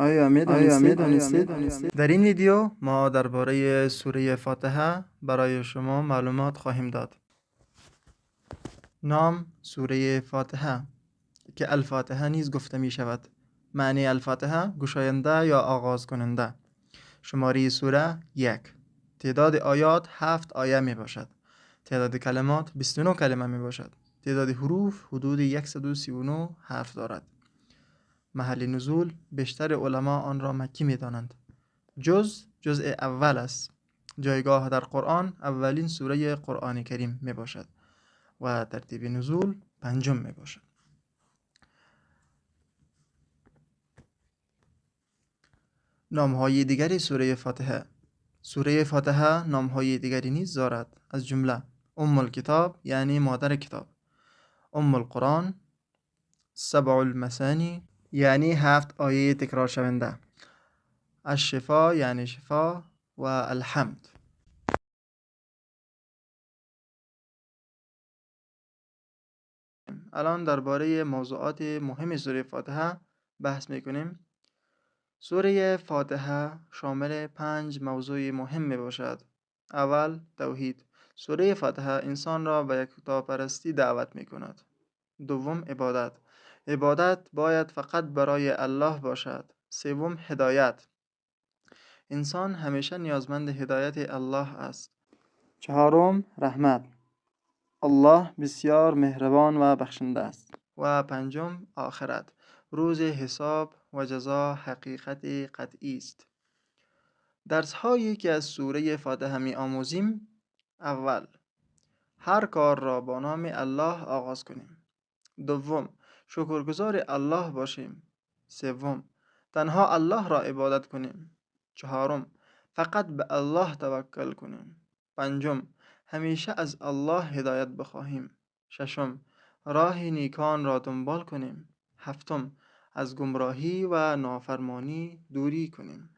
آیا میدونستید در این ویدیو ما درباره سوره فاتحه برای شما معلومات خواهیم داد. نام سوره فاتحه که الفاتحه نیز گفته می شود. معنی الفاتحه گشاینده یا آغاز کننده. شماره سوره 1. تعداد آیات 7 آیه می باشد. تعداد کلمات 29 کلمه می باشد. تعداد حروف حدود 139 حرف دارد. محل نزول بیشتر علما آن را مکی می دانند. جزء اول است. جایگاه در قرآن اولین سوره قرآن کریم می باشد و ترتیب نزول پنجم می باشد. نامهای دیگری سوره فاتحه. سوره فاتحه نامهای دیگری نیز دارد، از جمله ام الکتاب یعنی مادر کتاب، ام القرآن، سبع المثانی یعنی 7 آیه تکرار شونده، الشفا یعنی شفا و الحمد. الان درباره موضوعات مهم سوره فاتحه بحث میکنیم. سوره فاتحه شامل 5 موضوع مهم می باشد. اول، توحید. سوره فاتحه انسان را به یکتاپرستی دعوت می کند. دوم، عبادت. عبادت باید فقط برای الله باشد. سوم، هدایت. انسان همیشه نیازمند هدایت الله است. چهارم، رحمت. الله بسیار مهربان و بخشنده است. و پنجم، آخرت. روز حساب و جزا حقیقت قطعی است. درس هایی که از سوره فاتحه می آموزیم: اول، هر کار را با نام الله آغاز کنیم. دوم، شکرگزار الله باشیم. سوم، تنها الله را عبادت کنیم. چهارم، فقط به الله توکل کنیم. پنجم، همیشه از الله هدایت بخواهیم. ششم، راه نیکان را دنبال کنیم. هفتم، از گمراهی و نافرمانی دوری کنیم.